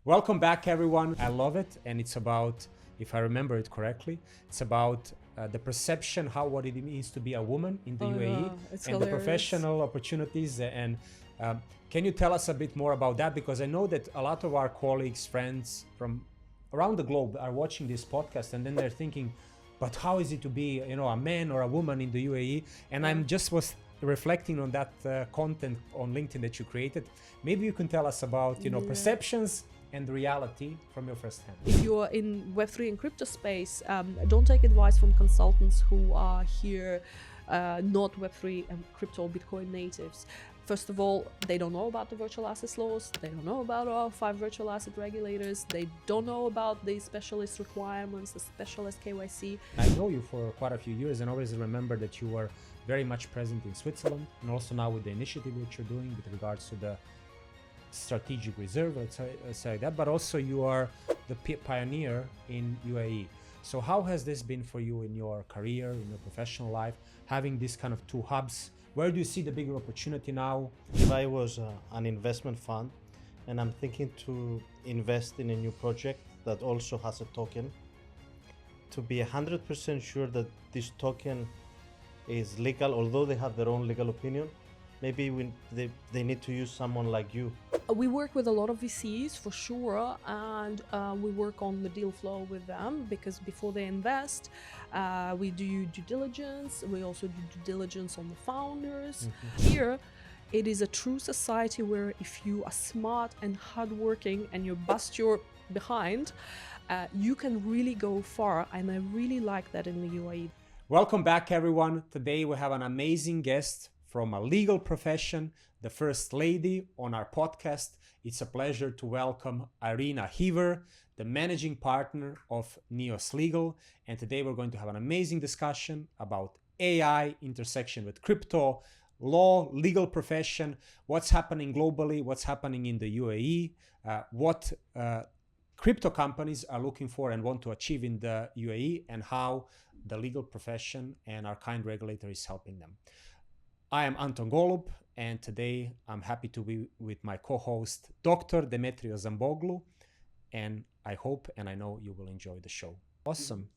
Welcome back, everyone. I love it, and it's about, if I remember it correctly, it's about the perception, what it means to be a woman in the UAE, and hilarious. the professional opportunities. And can you tell us a bit more about that? Because I know that a lot of our colleagues, friends from around the globe are watching this podcast, and then they're thinking, but how is it to be, a man or a woman in the UAE? And I'm just was reflecting on that content on LinkedIn that you created. Maybe you can tell us about, perceptions and reality from your first hand. If you are in Web3 and crypto space, don't take advice from consultants who are here not Web3 and crypto or Bitcoin natives. First of all, they don't know about the virtual assets laws. They don't know about our 5 virtual asset regulators. They don't know about the specialist requirements, the specialist KYC. I know you for quite a few years and always remember that you were very much present in Switzerland, and also now with the initiative that you're doing with regards to the strategic reserve, let's say like that, but also you are the pioneer in UAE. So how has this been for you in your career, in your professional life, having these kind of two hubs? Where do you see the bigger opportunity now? If I was an investment fund and I'm thinking to invest in a new project that also has a token, to be 100% sure that this token is legal, although they have their own legal opinion, maybe they need to use someone like you. We work with a lot of VCs for sure, and we work on the deal flow with them because before they invest, we do due diligence. We also do due diligence on the founders. Here, it is a true society where if you are smart and hardworking and you bust your behind, you can really go far, and I really like that in the UAE. Welcome back, everyone. Today we have an amazing guest from a legal profession, the First Lady on our podcast. It's a pleasure to welcome Irina Heaver, the managing partner of Neos Legal. And today we're going to have an amazing discussion about AI, intersection with crypto, law, legal profession, what's happening globally, what's happening in the UAE, what crypto companies are looking for and want to achieve in the UAE, and how the legal profession and our kind regulator is helping them. I am Anton Golub, and today I'm happy to be with my co-host, Dr. Demetrios Zamboglu, and I hope and I know you will enjoy the show. Awesome.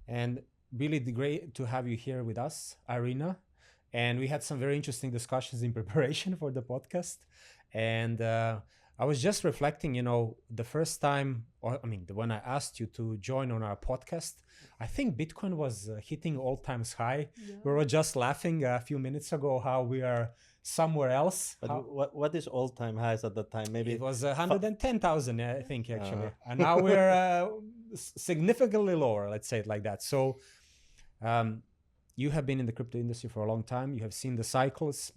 And really great to have you here with us, Irina. And we had some very interesting discussions in preparation for the podcast. And I was just reflecting, the first time, when I asked you to join on our podcast, I think Bitcoin was hitting all-time high. Yeah. We were just laughing a few minutes ago how we are somewhere else. But what is all-time highs at that time? Maybe it was 110,000, I think, actually. And now we're significantly lower, let's say it like that. So you have been in the crypto industry for a long time. You have seen the cycles.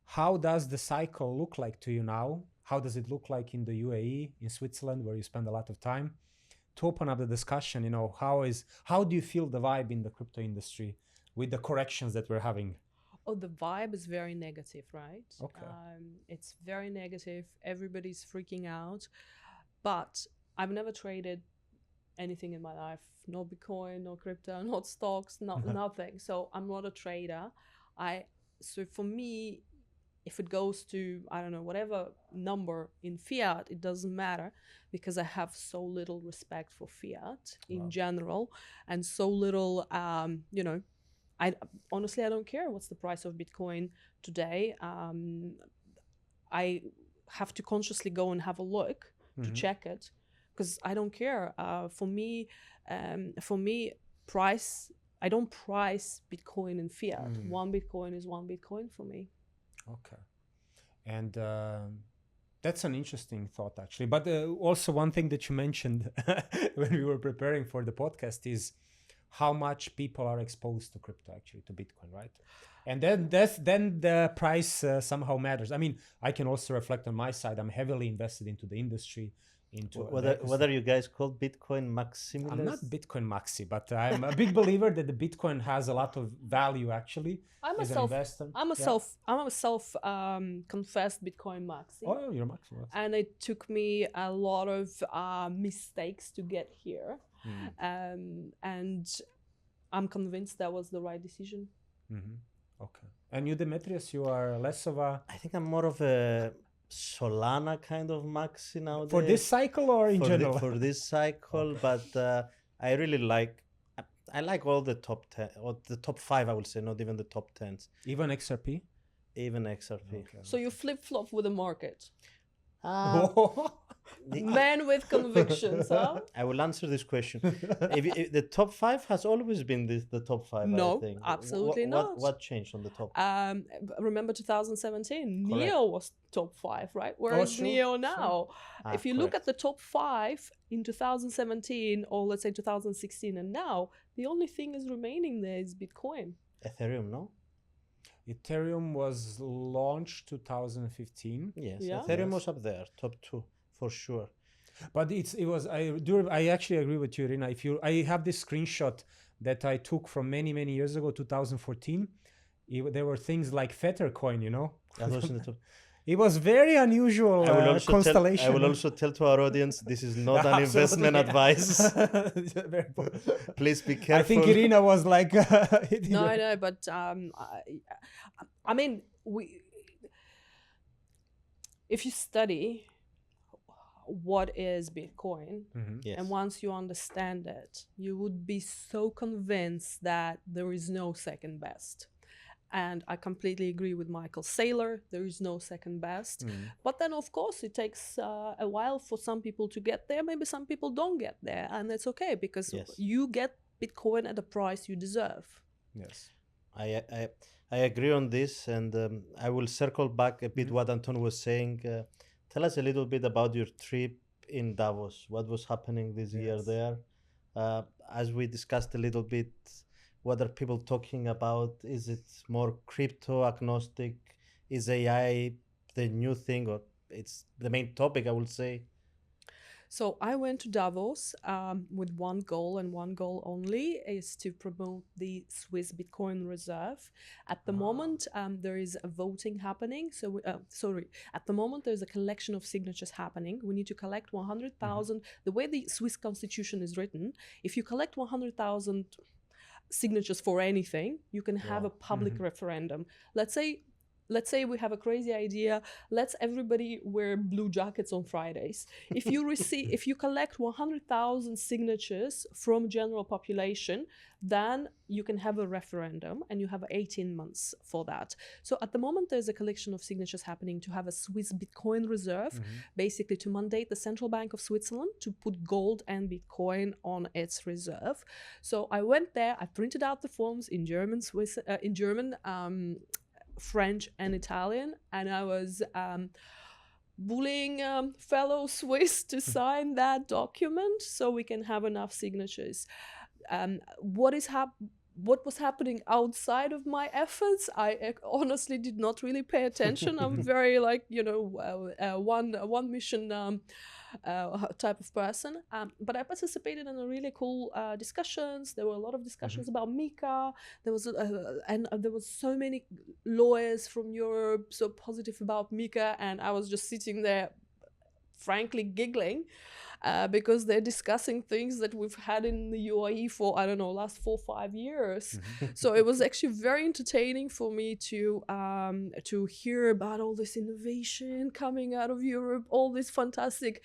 How does the cycle look like to you now? How does it look like in the UAE, in Switzerland, where you spend a lot of time? To open up the discussion, how do you feel the vibe in the crypto industry with the corrections that we're having? Oh, the vibe is very negative, right? Okay. It's very negative. Everybody's freaking out. But I've never traded anything in my life. No Bitcoin, no crypto, not stocks, nothing. So I'm not a trader. So for me, if it goes to, I don't know, whatever number in fiat, it doesn't matter because I have so little respect for fiat in general, and so little, I honestly, I don't care what's the price of Bitcoin today. I have to consciously go and have a look to check it because I don't care. For me, price, I don't price Bitcoin in fiat. One Bitcoin is one Bitcoin for me. Okay. And that's an interesting thought, actually. But also one thing that you mentioned when we were preparing for the podcast is how much people are exposed to crypto, actually, to Bitcoin, right? And then the price somehow matters. I mean, I can also reflect on my side. I'm heavily invested into the industry. Whether you guys call Bitcoin maximalists? I'm not Bitcoin maxi, but I'm a big believer that the Bitcoin has a lot of value, actually. I'm a self confessed Bitcoin maxi. Oh, you're maxi. And it took me a lot of mistakes to get here. And I'm convinced that was the right decision. Okay. And you, Demetrios, you are less of a... I think I'm more of a Solana kind of maxi nowadays. For this cycle or in general? For this cycle, but I really like. I like all the top 10 or the top 5. I would say, not even the top 10s. Even XRP? Even XRP. Okay. So you flip flop with the market. The- Man with convictions, huh? I will answer this question. If the top 5 has always been the top 5. No, I think. absolutely not. What changed on the top? Remember 2017, Correct. Neo was top 5, right? Where is sure, Neo sure. now? If you look Correct. at the top 5 in 2017, or let's say 2016 and now, the only thing is remaining there is Bitcoin. Ethereum, no? Ethereum was launched 2015. Yes, Yeah. Ethereum Yes. was up there, top 2 for sure. But I actually agree with you, Irina. I have this screenshot that I took from many years ago, 2014. There were things like Fettercoin, you know. That was in the top. It was very unusual constellation. I will also tell to our audience this is not an Absolutely. investment advice. Very Please be careful. I think Irina was like, No, but I mean, if you study what is Bitcoin, Mhm. Yes. and once you understand it, you would be so convinced that there is no second best. And I completely agree with Michael Saylor. There is no second best. Mhm. But then, of course, it takes a while for some people to get there. Maybe some people don't get there. And it's okay because Yes. you get Bitcoin at the price you deserve. Yes. I agree on this, and I will circle back a bit what Anton was saying. Tell us a little bit about your trip in Davos. What was happening this year Yes. there? As we discussed a little bit, what are people talking about? Is it more crypto agnostic? Is AI the new thing, or it's the main topic? I would say. So I went to Davos with one goal and one goal only, is to promote the Swiss Bitcoin Reserve. At the moment, there is a voting happening. So, at the moment, there's a collection of signatures happening. We need to collect 100,000. The way the Swiss constitution is written, if you collect 100,000 signatures for anything, you can have a public referendum. Let's say we have a crazy idea. Let's everybody wear blue jackets on Fridays. If you collect 100,000 signatures from general population, then you can have a referendum, and you have 18 months for that. So at the moment, there's a collection of signatures happening to have a Swiss Bitcoin reserve, basically to mandate the Central Bank of Switzerland to put gold and Bitcoin on its reserve. So I went there. I printed out the forms in German, French and Italian, and I was bullying fellow Swiss to sign that document so we can have enough signatures. What was happening outside of my efforts, I honestly did not really pay attention. I'm very one mission type of person. But I participated in a really cool discussions. There were a lot of discussions about MiCA. There was there was so many lawyers from Europe so positive about MiCA, and I was just sitting there, frankly giggling. Because they're discussing things that we've had in the UAE for, I don't know, last 4 or 5 years. So it was actually very entertaining for me to hear about all this innovation coming out of Europe, all these fantastic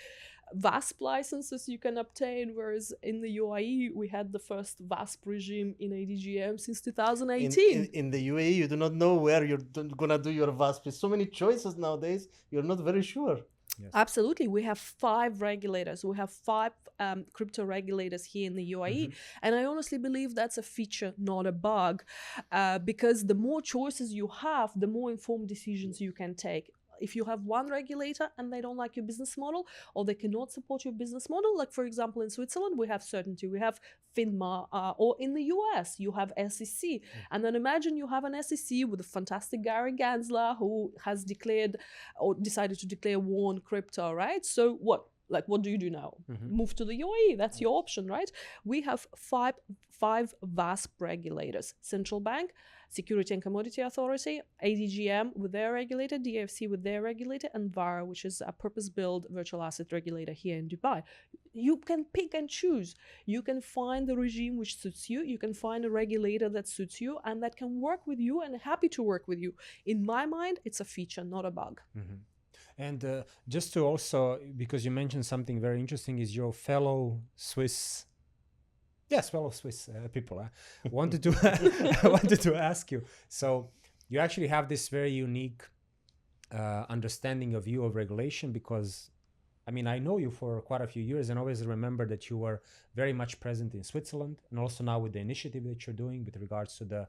VASP licenses you can obtain, whereas in the UAE we had the first VASP regime in ADGM since 2018. In the UAE, you do not know where you're gonna do your VASP. There's so many choices nowadays. You're not very sure. Yes. Absolutely. We have 5 regulators. We have 5 crypto regulators here in the UAE. And I honestly believe that's a feature, not a bug, because the more choices you have, the more informed decisions you can take. If you have one regulator and they don't like your business model, or they cannot support your business model, like for example in Switzerland we have certainty, we have FINMA, or in the US you have SEC. And then imagine you have an SEC with a fantastic Gary Gensler who has declared or decided to declare war on crypto, right? So what do you do now? Move to the UAE. That's your option, right? We have five VASP regulators: Central Bank, Security and Commodity Authority, ADGM with their regulator, DFC with their regulator, and VARA, which is a purpose-built virtual asset regulator here in Dubai. You can pick and choose. You can find the regime which suits you. You can find a regulator that suits you and that can work with you and happy to work with you. In my mind, it's a feature, not a bug. And just to also, because you mentioned something very interesting, is your fellow Swiss. Yes, fellow Swiss people. Wanted to I wanted to ask you. So you actually have this very unique understanding of you of regulation, because I mean, I know you for quite a few years and always remember that you were very much present in Switzerland, and also now with the initiative that you're doing with regards to the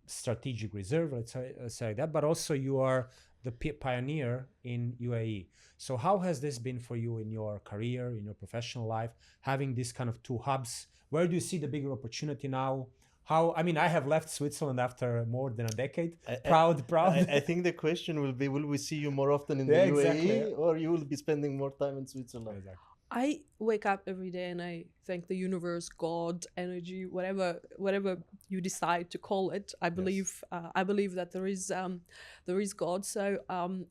strategic reserve, let's say like that, but also you are the pioneer in UAE. So how has this been for you in your career, in your professional life, having these kind of two hubs? Where do you see the bigger opportunity now? How, I mean, I have left Switzerland after more than a decade. Proud. I think the question will be, will we see you more often in the Yeah, UAE, exactly. or you will be spending more time in Switzerland? Exactly. I wake up every day and I thank the universe, God, energy, whatever you decide to call it. I believe that there is God. So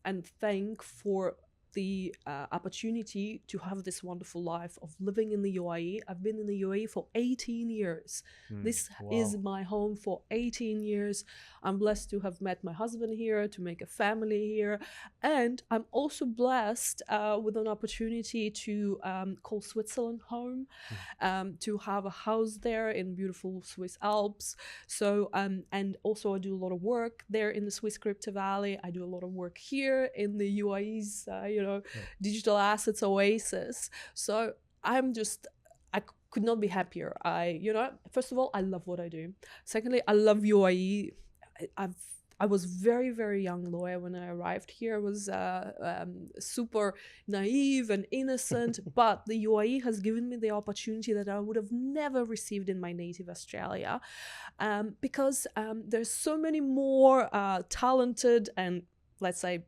and thank for the opportunity to have this wonderful life of living in the UAE. I've been in the UAE for 18 years. This is my home for 18 years. I'm blessed to have met my husband here, to make a family here. And I'm also blessed with an opportunity to call Switzerland home, to have a house there in beautiful Swiss Alps. So, and also I do a lot of work there in the Swiss Crypto Valley. I do a lot of work here in the UAE's, digital assets oasis. So I could not be happier. First of all, I love what I do. Secondly, I love UAE. I was very, very young lawyer when I arrived here. I was super naive and innocent, but the UAE has given me the opportunity that I would have never received in my native Australia, because there's so many more talented and, let's say,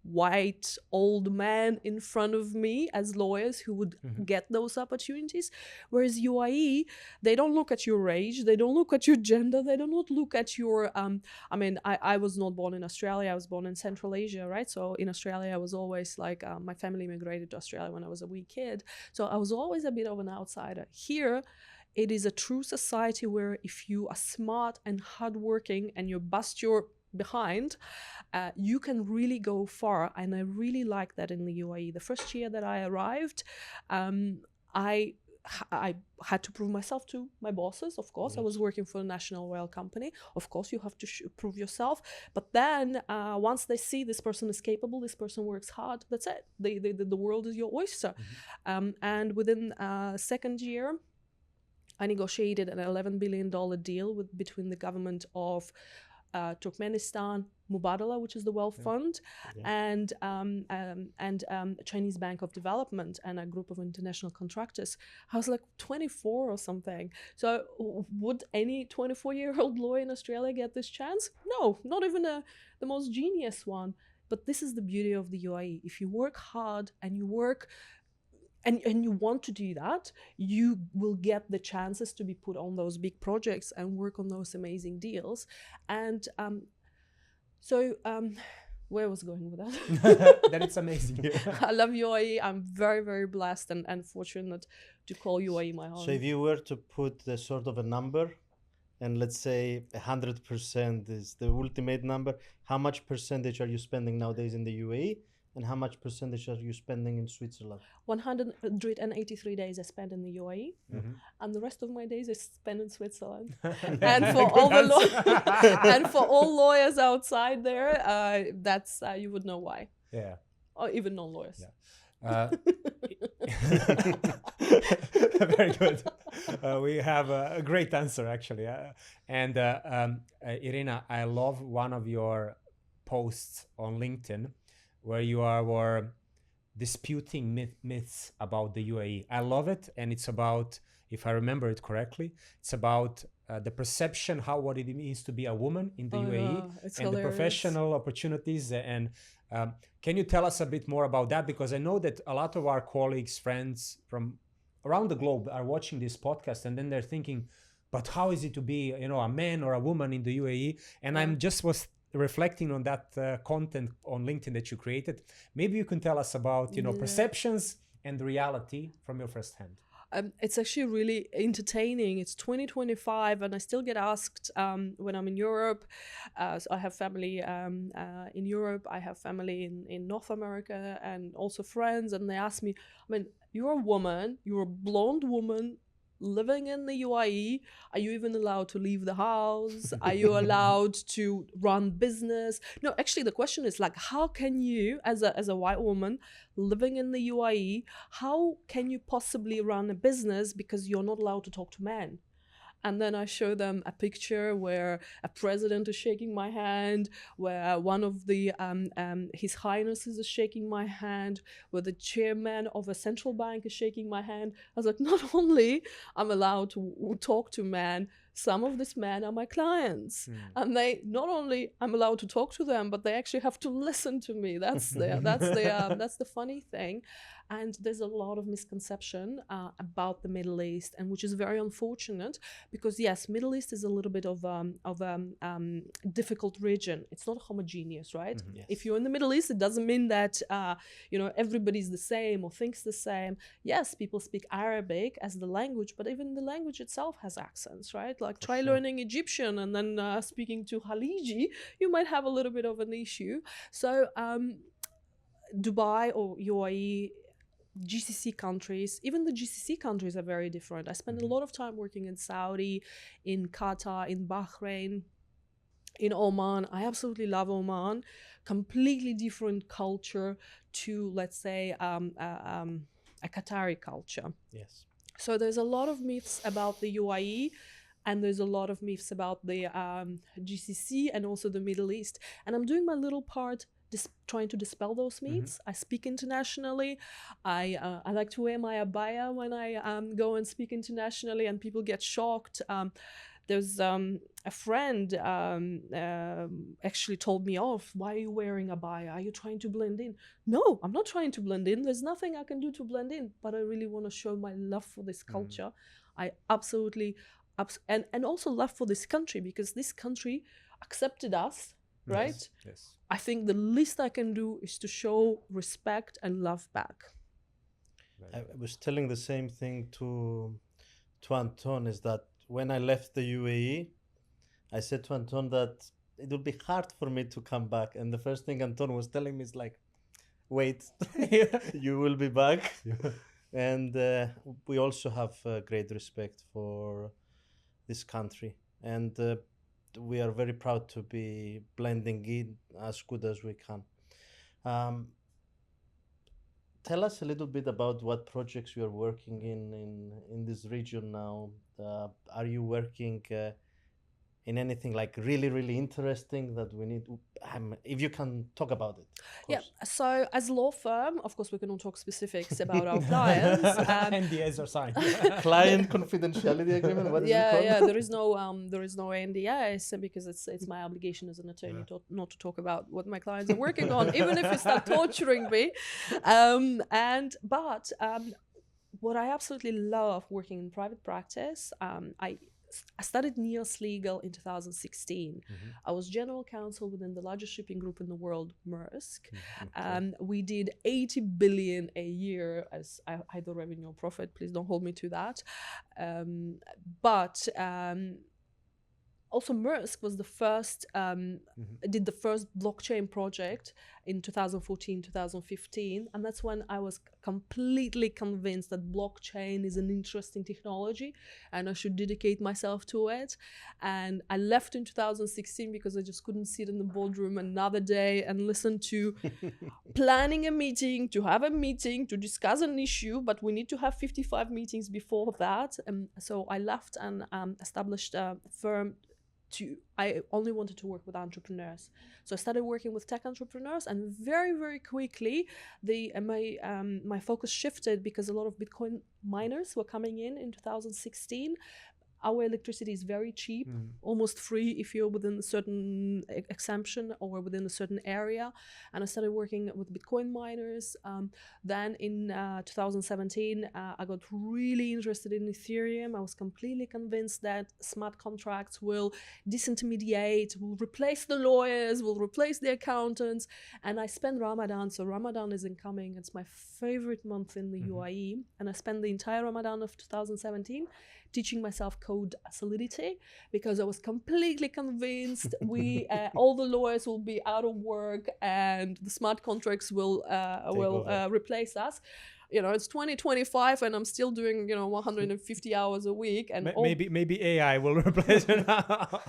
white old men in front of me as lawyers who would get those opportunities. Whereas UAE, they don't look at your age, they don't look at your gender, they do not look at your I was not born in Australia, I was born in Central Asia, right? So in Australia I was always like, my family immigrated to Australia when I was a wee kid, so I was always a bit of an outsider. Here it is a true society where if you are smart and hardworking and you bust your behind, you can really go far, and I really like that in the UAE. The first year that I arrived, I had to prove myself to my bosses. Of course, I was working for a national oil company. Of course, you have to prove yourself. But then once they see this person is capable, this person works hard, that's it. The world is your oyster. And within second year, I negotiated an $11 billion deal between the government of Turkmenistan, Mubadala, which is the Wealth Fund, and Chinese Bank of Development, and a group of international contractors. I was like 24 or something. So would any 24-year-old lawyer in Australia get this chance? No, not even the most genius one. But this is the beauty of the UAE. If you work hard and you work and you want to do that, you will get the chances to be put on those big projects and work on those amazing deals. And where was I going with that? That it's amazing. I love UAE. I'm very, very blessed and fortunate to call UAE my home. So if you were to put the sort of a number, and let's say 100% is the ultimate number, how much percentage are you spending nowadays in the UAE? And how much percentage are you spending in Switzerland? 183 days I spent in the UAE, and the rest of my days I spent in Switzerland. And for all and for all lawyers outside there, that's you would know why. Yeah. Or even non-lawyers. Yeah. Very good. We have a great answer, actually. Irina, I love one of your posts on LinkedIn where you were disputing myths about the UAE. I love it, and it's about, if I remember it correctly, it's about the perception, what it means to be a woman in the UAE, and hilarious. The professional opportunities. And can you tell us a bit more about that? Because I know that a lot of our colleagues, friends from around the globe are watching this podcast, and then they're thinking, but how is it to be, a man or a woman in the UAE? And I'm just was reflecting on that content on LinkedIn that you created. Maybe you can tell us about, perceptions and reality from your first hand. It's actually really entertaining. It's 2025, and I still get asked when I'm in Europe. So I have family in Europe. I have family in North America, and also friends. And they ask me, I mean, you're a woman, you're a blonde woman living in the UAE. Are you even allowed to leave the house? Are you allowed to run business? No, actually, the question is like, how can you, as a white woman living in the UAE, how can you possibly run a business because you're not allowed to talk to men? And then I show them a picture where a president is shaking my hand, where one of the His Highnesses is shaking my hand, where the chairman of a central bank is shaking my hand. I was like, not only I'm allowed to talk to men, some of these men are my clients, and they not only I'm allowed to talk to them, but they actually have to listen to me. That's the funny thing. And there's a lot of misconception about the Middle East, and which is very unfortunate, because yes, Middle East is a little bit of difficult region. It's not homogeneous, right? Yes. If you're in the Middle East, it doesn't mean that everybody's the same or thinks the same. Yes, people speak Arabic as the language, but even the language itself has accents, right? Like try learning Egyptian and then speaking to Khaliji, you might have a little bit of an issue. So Dubai or UAE, GCC countries, even the GCC countries are very different. I spend a lot of time working in Saudi, in Qatar, in Bahrain, in Oman. I absolutely love Oman. Completely different culture to, let's say, a Qatari culture. Yes. So there's a lot of myths about the UAE, and there's a lot of myths about the GCC and also the Middle East. And I'm doing my little part trying to dispel those myths. I speak internationally. I like to wear my abaya when I go and speak internationally, and people get shocked. There's a friend actually told me off. Why are you wearing abaya? Are you trying to blend in? No, I'm not trying to blend in. There's nothing I can do to blend in, but I really want to show my love for this culture. I absolutely, and also love for this country, because this country accepted us, right? Yes. I think the least I can do is to show respect and love back. I was telling the same thing to Anton, is that when I left the UAE, I said to Anton that it would be hard for me to come back. And the first thing Anton was telling me is like, wait, you will be back. And we also have great respect for this country. And we are very proud to be blending in as good as we can. Tell us a little bit about what projects you are working in this region now. Are you working in anything like really, really interesting that we need? If you can talk about it. Yeah. So as a law firm, of course, we cannot talk specifics about our clients. NDAs are signed. Client confidentiality agreement. What is it called? Yeah. There is no NDAs, because it's my obligation as an attorney not to talk about what my clients are working on, even if you start torturing me. But what I absolutely love working in private practice, I started NEOS Legal in 2016. I was general counsel within the largest shipping group in the world, Maersk. We did 80 billion a year as either revenue or profit. Please don't hold me to that. But also Maersk was the first, did the first blockchain project in 2014, 2015. And that's when I was completely convinced that blockchain is an interesting technology and I should dedicate myself to it. And I left in 2016 because I just couldn't sit in the boardroom another day and listen to planning a meeting, to have a meeting, to discuss an issue, but we need to have 55 meetings before that. So I left and established a firm. I only wanted to work with entrepreneurs, so I started working with tech entrepreneurs, and very, very quickly, my focus shifted because a lot of Bitcoin miners were coming in 2016. our electricity is very cheap, almost free if you're within a certain exemption or within a certain area. And I started working with Bitcoin miners. Then in 2017, I got really interested in Ethereum. I was completely convinced that smart contracts will disintermediate, will replace the lawyers, will replace the accountants. And I spent Ramadan. So Ramadan is incoming. It's my favorite month in the UAE. And I spent the entire Ramadan of 2017 teaching myself code Solidity, because I was completely convinced all the lawyers will be out of work and the smart contracts will replace us. You know, it's 2025 and I'm still doing, 150 hours a week. And maybe AI will replace it now.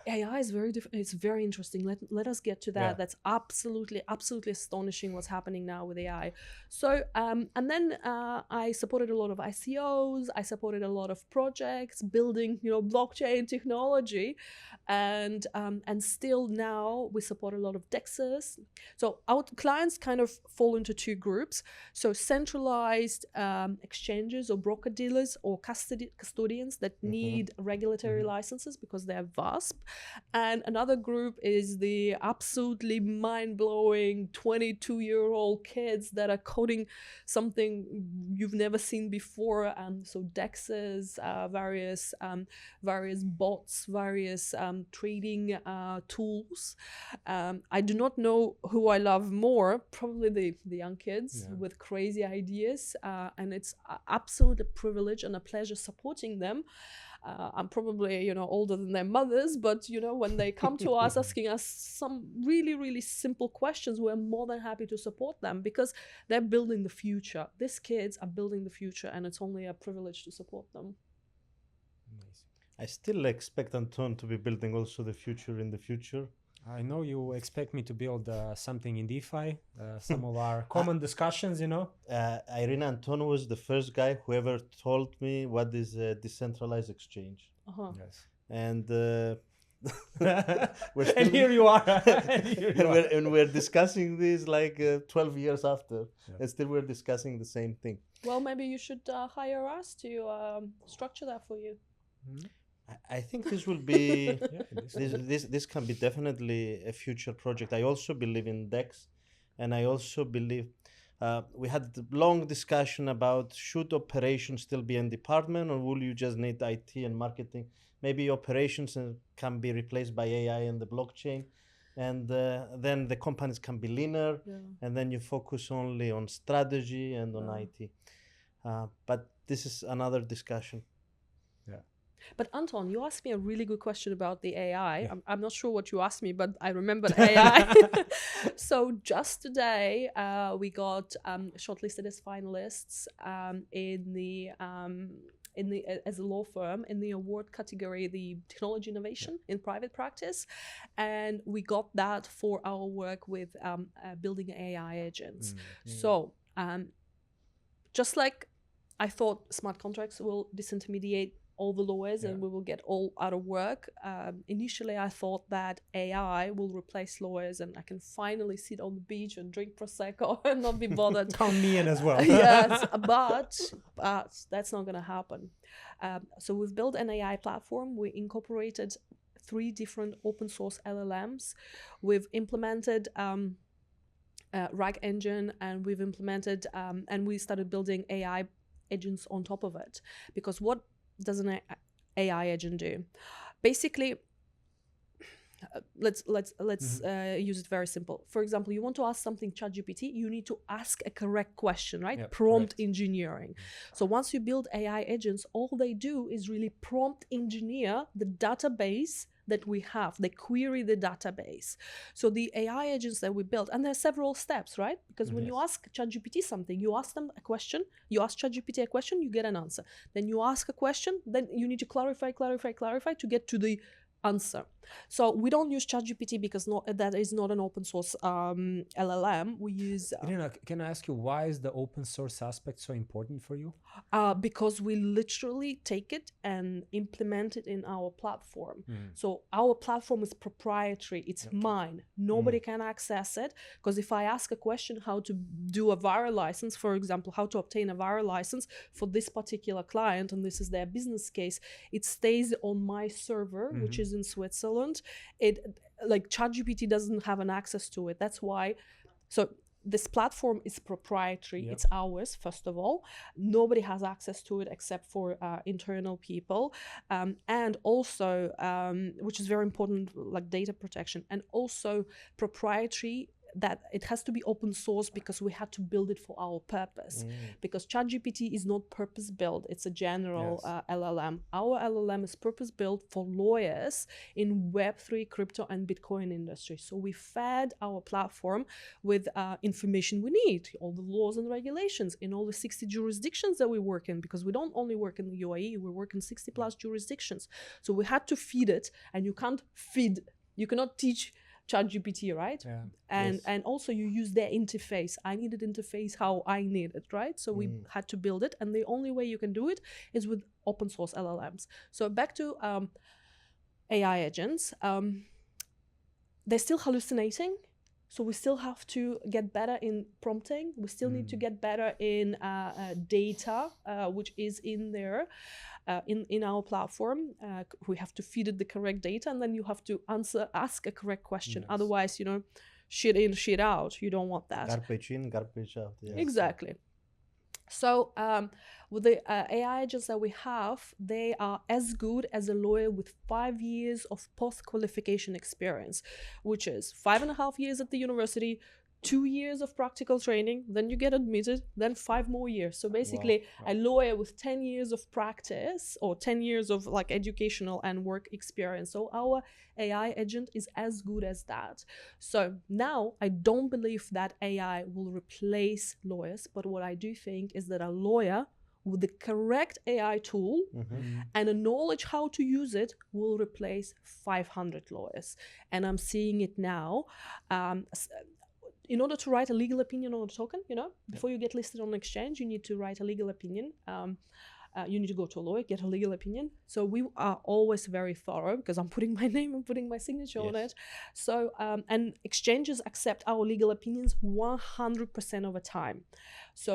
AI is very different. It's very interesting. Let us get to that. Yeah. That's absolutely astonishing what's happening now with AI. So, and then I supported a lot of ICOs. I supported a lot of projects building, blockchain technology, and still now we support a lot of DEXs. So our clients kind of fall into two groups. So centralized exchanges or broker dealers or custodians that need regulatory licenses because they're VASP. And another group is the absolutely mind-blowing 22-year-old kids that are coding something you've never seen before. So DEXs, various bots, various trading tools. I do not know who I love more, probably the young kids with crazy ideas. And it's absolute privilege and a pleasure supporting them. I'm probably, older than their mothers, but, when they come to us asking us some really, really simple questions, we're more than happy to support them because they're building the future. These kids are building the future, and it's only a privilege to support them. I still expect Anton to be building also the future in the future. I know you expect me to build something in DeFi, some of our common discussions, Irina, Anton was the first guy who ever told me what is a decentralized exchange. Yes. And and here you are. And we're discussing this like 12 years after, and still we're discussing the same thing. Well, maybe you should hire us to structure that for you. I think this will be this can be definitely a future project. I also believe in DEX, and I also believe we had a long discussion about should operations still be in department, or will you just need IT and marketing? Maybe operations can be replaced by AI and the blockchain, and then the companies can be leaner, and then you focus only on strategy and on IT. But this is another discussion. But Anton, you asked me a really good question about the AI. Yeah. I'm not sure what you asked me, but I remembered AI. So just today, we got shortlisted as finalists as a law firm in the award category, the technology innovation in private practice. And we got that for our work with building AI agents. So just like I thought smart contracts will disintermediate all the lawyers and we will get all out of work. Initially, I thought that AI will replace lawyers and I can finally sit on the beach and drink Prosecco and not be bothered. Count me in as well. Yes, but that's not going to happen. So we've built an AI platform. We incorporated 3 different open source LLMs. We've implemented RAG engine, and we've implemented and we started building AI agents on top of it. Because what does an AI agent do? Basically, let's use it very simple. For example, you want to ask something ChatGPT, you need to ask a correct question, right? Yep, prompt engineering. So once you build AI agents, all they do is really prompt engineer the database that we have. They query the database. So the AI agents that we built, and there are several steps, right? Because when you ask ChatGPT something, you ask them a question, you ask ChatGPT a question, you get an answer. Then you ask a question, then you need to clarify to get to the answer. So we don't use ChatGPT because that is not an open source LLM. We use Irina, can I ask you, why is the open source aspect so important for you? because we literally take it and implement it in our platform. Mm. So our platform is proprietary. It's Okay. mine. Nobody can access it, because if I ask a question how to do a VARA license, for example, how to obtain a VARA license for this particular client, and this is their business case, it stays on my server, which is in Switzerland. Like ChatGPT doesn't have an access to it. That's why. So this platform is proprietary. Yep. It's ours, first of all. Nobody has access to it except for internal people. And also, which is very important, like data protection, and also proprietary, that it has to be open source because we had to build it for our purpose. Because ChatGPT is not purpose built. It's a general Yes. LLM. Our LLM is purpose built for lawyers in Web3, crypto, and Bitcoin industry. So we fed our platform with information we need, all the laws and regulations in all the 60 jurisdictions that we work in, because we don't only work in the UAE, we work in 60 plus jurisdictions. So we had to feed it, and you cannot teach ChatGPT, right? Yeah. And also you use their interface. I needed interface how I need it, right? So we had to build it, and the only way you can do it is with open source LLMs. So back to AI agents. They're still hallucinating, so we still have to get better in prompting. We still need to get better in data, which is in there. In our platform, we have to feed it the correct data, and then you have to ask a correct question. Yes. Otherwise, shit in, shit out. You don't want that. Garbage in, garbage out. Yes. Exactly. So with the AI agents that we have, they are as good as a lawyer with 5 years of post-qualification experience, which is 5.5 years at the university, 2 years of practical training, then you get admitted, then 5 more years. So basically, Wow. a lawyer with 10 years of practice, or 10 years of like educational and work experience. So our AI agent is as good as that. So now I don't believe that AI will replace lawyers, but what I do think is that a lawyer with the correct AI tool and a knowledge how to use it will replace 500 lawyers. And I'm seeing it now. In order to write a legal opinion on a token, before you get listed on an exchange, you need to write a legal opinion. You need to go to a lawyer, get a legal opinion. So we are always very thorough, because I'm putting my name and putting my signature on it. So, and exchanges accept our legal opinions 100% of the time. So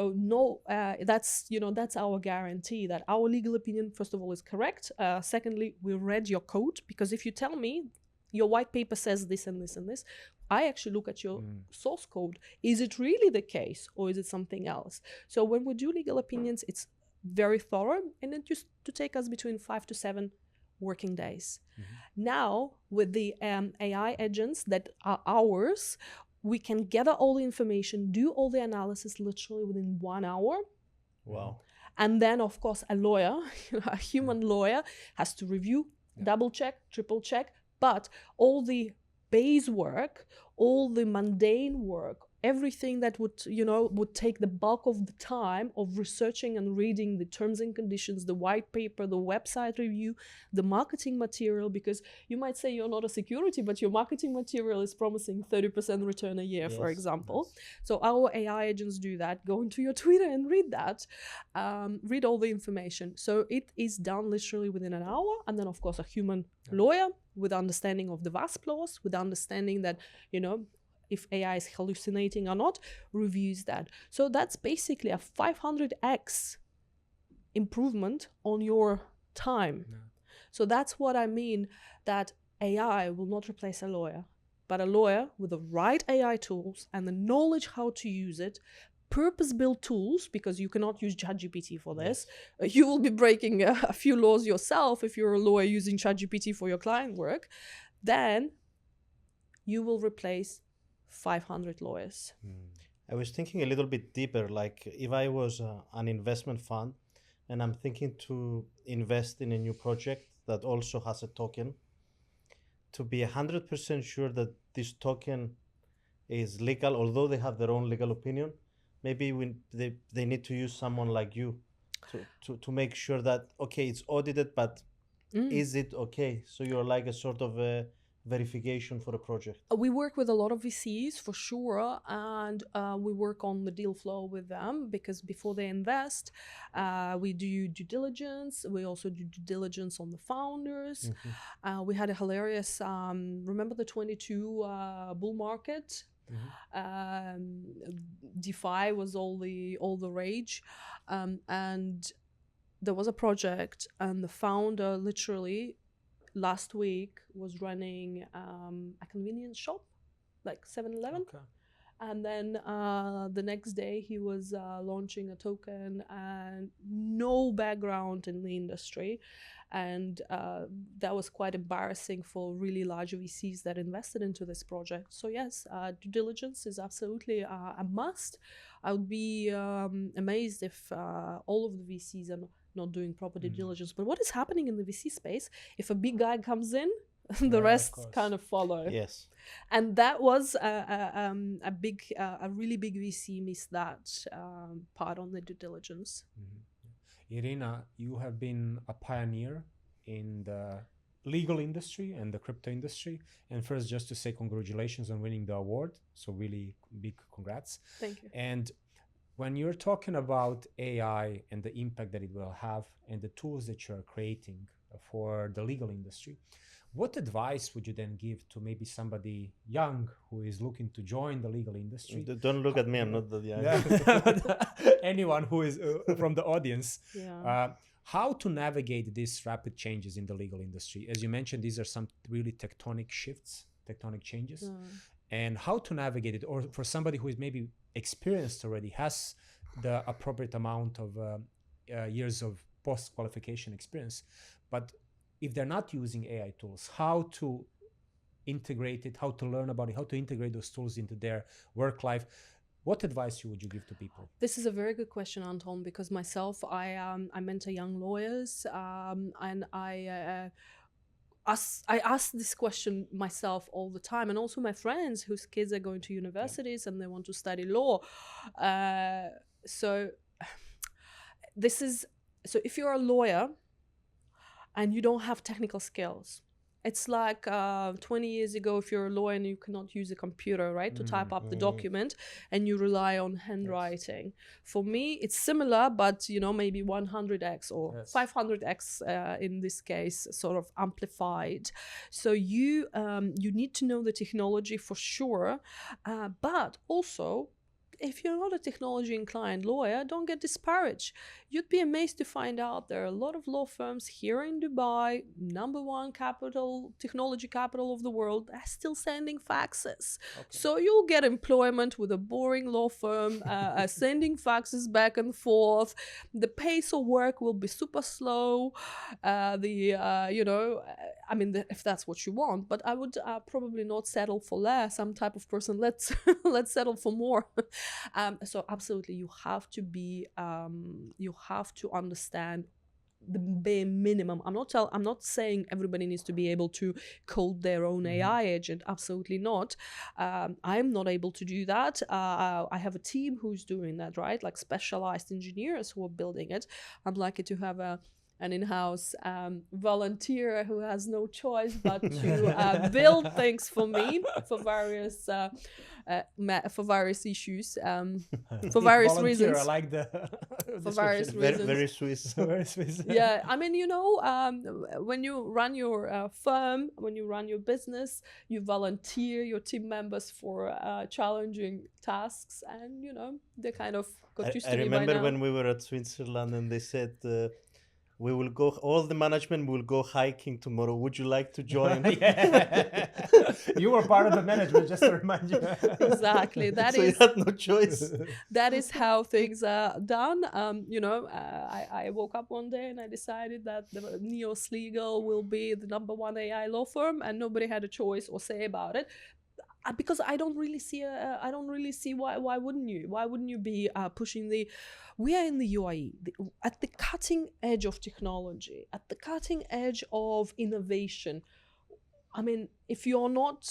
that's our guarantee that our legal opinion, first of all, is correct. Secondly, we read your code, because if you tell me your white paper says this and this and this, I actually look at your source code. Is it really the case, or is it something else? So when we do legal opinions, it's very thorough, and it used to take us between 5 to 7 working days. Now, with the AI agents that are ours, we can gather all the information, do all the analysis literally within 1 hour. Wow. And then, of course, a lawyer, a human lawyer, has to review, double check, triple check, but all the base work, all the mundane work, everything that would take the bulk of the time of researching and reading the terms and conditions, the white paper, the website review, the marketing material, because you might say you're not a security, but your marketing material is promising 30% return a year, for example. So our AI agents do that. Go into your Twitter and read that. Read all the information. So it is done literally within an hour. And then, of course, a human lawyer with understanding of the VASP laws, with understanding that, if AI is hallucinating or not, reviews that. So that's basically a 500x improvement on your time. So that's what I mean, that AI will not replace a lawyer, but a lawyer with the right AI tools and the knowledge how to use it, purpose-built tools, because you cannot use ChatGPT for this. You will be breaking a few laws yourself if you're a lawyer using ChatGPT for your client work. Then you will replace 500 lawyers. I was thinking a little bit deeper, like if I was an investment fund and I'm thinking to invest in a new project that also has a token, to be 100% sure that this token is legal, although they have their own legal opinion, maybe they need to use someone like you to make sure that, okay, it's audited, but is it okay? So you're like a sort of a verification for a project? We work with a lot of VCs for sure, and we work on the deal flow with them because before they invest, we do due diligence. We also do due diligence on the founders. We had a hilarious, remember the 22 bull market? DeFi was all the rage, and there was a project, and the founder literally last week was running a convenience shop, like 7-Eleven. Okay. And then the next day he was launching a token and no background in the industry. And that was quite embarrassing for really large VCs that invested into this project. So yes, due diligence is absolutely a must. I would be amazed if all of the VCs are not doing proper due diligence. But what is happening in the VC space, if a big guy comes in, the rest kind of follow. Yes. And that was a really big VC missed that part on the due diligence. Irina, you have been a pioneer in the legal industry and the crypto industry. And first, just to say congratulations on winning the award. So really big congrats. Thank you. And when you're talking about AI and the impact that it will have and the tools that you're creating for the legal industry, what advice would you then give to maybe somebody young who is looking to join the legal industry? Don't look at me, I'm not that young. Yeah. Anyone who is from the audience. Yeah. How to navigate these rapid changes in the legal industry? As you mentioned, these are some really tectonic shifts, tectonic changes. And how to navigate it, or for somebody who is maybe experienced already, has the appropriate amount of years of post-qualification experience, but if they're not using AI tools, how to integrate it, how to learn about it, how to integrate those tools into their work life. What advice would you give to people? This is a very good question, Anton, because myself, I mentor young lawyers, and I ask this question myself all the time, and also my friends whose kids are going to universities and they want to study law. So if you're a lawyer and you don't have technical skills, it's like 20 years ago, if you're a lawyer and you cannot use a computer, right, to type up the document, and you rely on handwriting. Yes. For me, it's similar, but maybe 100x or 500x in this case, sort of amplified. So you need to know the technology for sure, but also, if you're not a technology inclined lawyer, don't get disparaged. You'd be amazed to find out there are a lot of law firms here in Dubai, #1 technology capital of the world, are still sending faxes. Okay. So you'll get employment with a boring law firm, sending faxes back and forth. The pace of work will be super slow. If that's what you want, but I would probably not settle for less. I'm type of person, let's settle for more. So absolutely, you have to be, you have to understand the bare minimum. I'm not saying everybody needs to be able to code their own AI agent. Absolutely not. I'm not able to do that. I have a team who's doing that, right? Like specialized engineers who are building it. I'm lucky to have an in-house volunteer who has no choice but to build things for me for various issues, for various reasons. I like the for various reasons. Very Swiss. Very Swiss. Yeah, I mean, when you run your firm, when you run your business, you volunteer your team members for challenging tasks, and they kind of got used to me by now. I remember when we were at Switzerland and they said, we will go, all the management will go hiking tomorrow. Would you like to join? You were part of the management, just to remind you. Exactly. So you had no choice. That is how things are done. I woke up one day and I decided that the Neos Legal will be the #1 AI law firm, and nobody had a choice or say about it. Because I don't really see why wouldn't you? Why wouldn't you be pushing the? We are in the UAE, at the cutting edge of technology, at the cutting edge of innovation. I mean, if you're not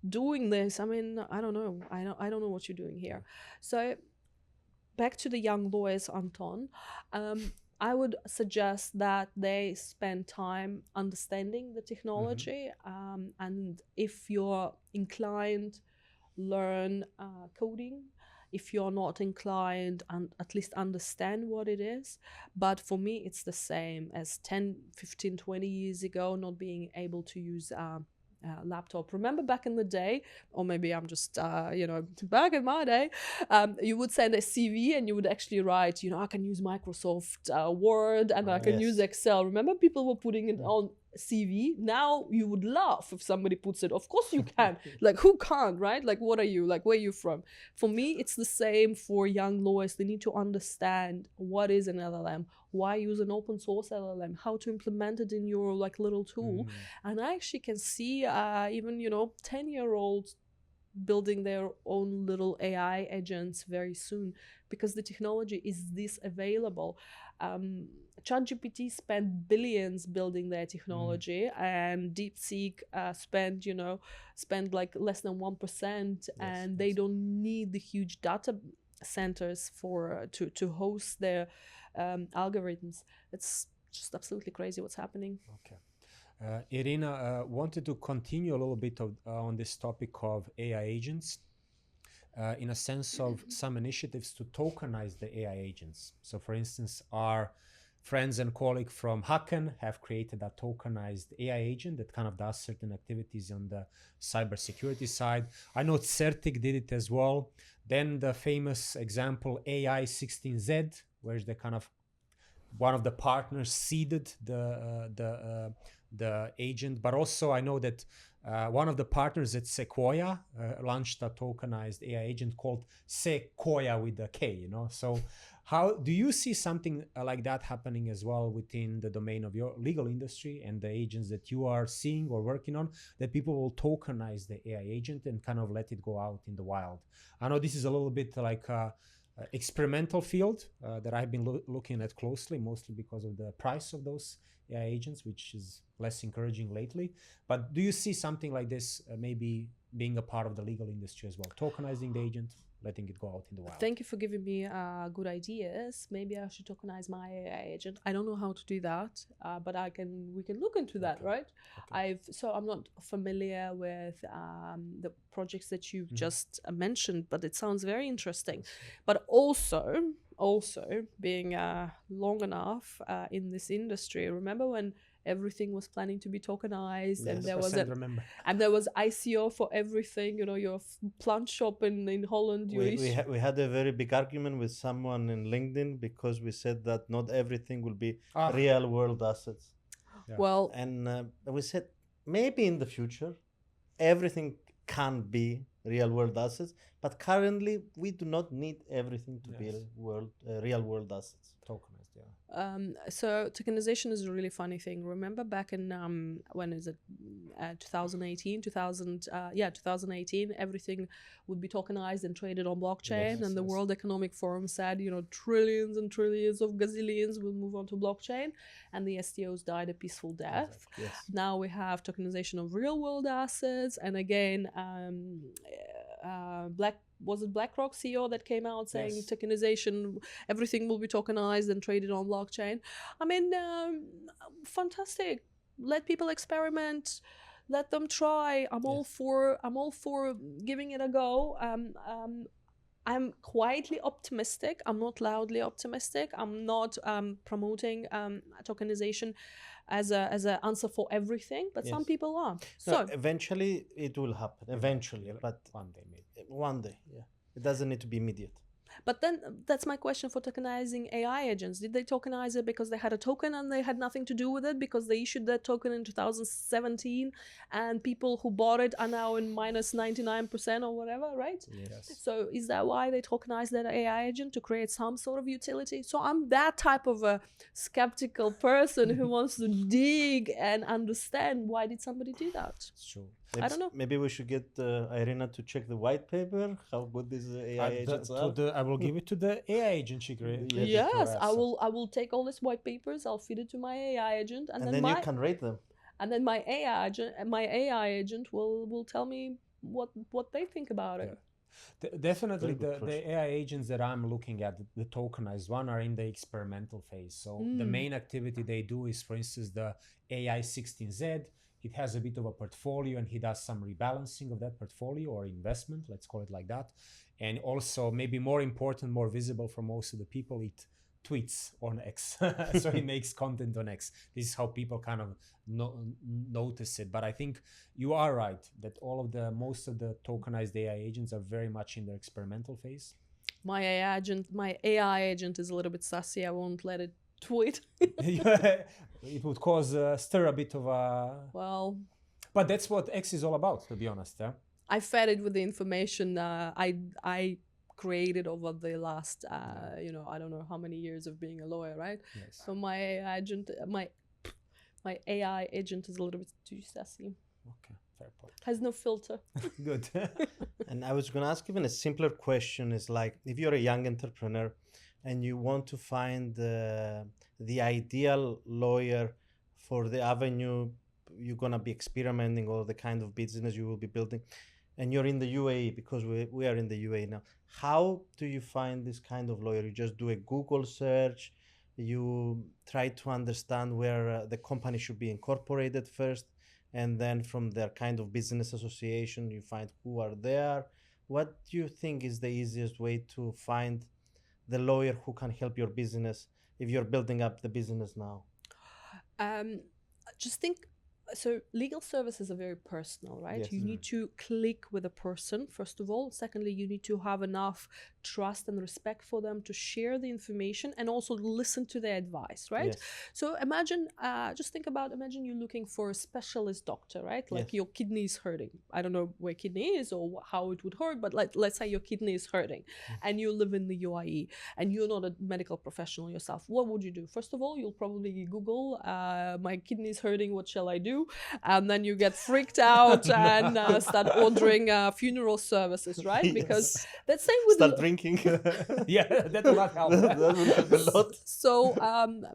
doing this, I mean, I don't know. I don't know what you're doing here. So, back to the young lawyers, Anton. I would suggest that they spend time understanding the technology, and if you're inclined, learn coding. If you're not inclined, and at least understand what it is. But for me, it's the same as 10, 15, 20 years ago, not being able to use laptop. Remember back in the day, or maybe I'm just, back in my day, you would send a CV and you would actually write, I can use Microsoft Word and I can use Excel. Remember people were putting it on CV. Now you would laugh if somebody puts it. Of course you can. Like, who can't, right? Like, what are you? Like, where are you from? For me, it's the same for young lawyers. They need to understand what is an LLM, why use an open source LLM, how to implement it in your little tool. And I actually can see even 10-year-olds building their own little AI agents very soon, because the technology is this available. ChatGPT spent billions building their technology, and DeepSeek spent like less than 1%, and they don't need the huge data centers for to host their algorithms. It's just absolutely crazy what's happening. Okay. Irina, wanted to continue a little bit on this topic of AI agents, in a sense of some initiatives to tokenize the AI agents. So for instance, our friends and colleagues from Hacken have created a tokenized AI agent that kind of does certain activities on the cybersecurity side. I know Certic did it as well. Then the famous example AI16Z, where the kind of one of the partners seeded the agent, but also I know that one of the partners at Sequoia launched a tokenized AI agent called Sequoia with a K. So how do you see something like that happening as well within the domain of your legal industry and the agents that you are seeing or working on, that people will tokenize the AI agent and kind of let it go out in the wild? I know this is a little bit like experimental field that I've been looking at closely, mostly because of the price of those AI agents, which is less encouraging lately. But do you see something like this maybe being a part of the legal industry as well, tokenizing the agent, letting it go out in the wild? Thank you for giving me good ideas. Maybe I should tokenize my AI agent. I don't know how to do that, but we can look into that, right? Okay. I'm not familiar with the projects that you've just mentioned, but it sounds very interesting. But also being long enough in this industry, remember when everything was planning to be tokenized, and there was ICO for everything. Your plant shop in Holland. We had a very big argument with someone in LinkedIn because we said that not everything will be real world assets. Yeah. Well, and we said maybe in the future everything can be real world assets, but currently we do not need everything to be real world assets. Tokenized, yeah. So tokenization is a really funny thing. Remember back in 2018, 2018, everything would be tokenized and traded on blockchain, and the World Economic Forum said, trillions and trillions of gazillions will move on to blockchain, and the STOs died a peaceful death. Exactly. Yes. Now we have tokenization of real world assets, and again, BlackRock CEO that came out saying tokenization, everything will be tokenized and traded on blockchain. I mean, fantastic. Let people experiment. Let them try. I'm all for giving it a go. I'm quietly optimistic. I'm not loudly optimistic. I'm not promoting tokenization as an answer for everything, but some people are. So eventually it will happen. Eventually, but one day maybe. One day, it doesn't need to be immediate. But then that's my question for tokenizing AI agents. Did they tokenize it because they had a token and they had nothing to do with it because they issued that token in 2017 and people who bought it are now in minus 99% or whatever, right? Yes. So is that why they tokenized that AI agent, to create some sort of utility? So I'm that type of a skeptical person who wants to dig and understand why did somebody do that. Sure. I don't know. Maybe we should get Irina to check the white paper. How good these AI agents are. I will give it to the AI agent she created. Yes, I will take all these white papers. I'll feed it to my AI agent, and then you can rate them. And then my AI agent will tell me what they think about it. Definitely, Very good the AI agents that I'm looking at, the tokenized one, are in the experimental phase. So the main activity they do is, for instance, the AI 16Z. It has a bit of a portfolio, and he does some rebalancing of that portfolio or investment, let's call it like that. And also, maybe more important, more visible for most of the people, it tweets on X. So he makes content on X. This is how people kind of notice it. But I think you are right that most of the tokenized AI agents are very much in their experimental phase. My AI agent is a little bit sassy. I won't let it tweet. It would cause stir a bit of a. Well, But that's what X is all about, to be honest. Yeah. I fed it with the information I created over the last I don't know how many years of being a lawyer, right? Yes. So my AI agent is a little bit too sassy. Okay, fair point. Has no filter. Good. And I was going to ask even a simpler question is like, if you're a young entrepreneur and you want to find the ideal lawyer for the avenue you're going to be experimenting or the kind of business you will be building, and you're in the UAE, because we are in the UAE now, how do you find this kind of lawyer? You just do a Google search, you try to understand where the company should be incorporated first, and then from their kind of business association, you find who are there. What do you think is the easiest way to find the lawyer who can help your business if you're building up the business now? Just think. So legal services are very personal, right? Yes. You need to click with a person, first of all. Secondly, you need to have enough trust and respect for them to share the information and also listen to their advice, right? Yes. So imagine you're looking for a specialist doctor, right? Like Yes. your kidney is hurting. I don't know where kidney is or how it would hurt, but let's say your kidney is hurting and you live in the UAE and you're not a medical professional yourself. What would you do? First of all, you'll probably Google, my kidney is hurting, what shall I do? And then you get freaked out and start ordering funeral services, right? Because that's same with Start drinking. Yeah, that will not help. That will help a lot. So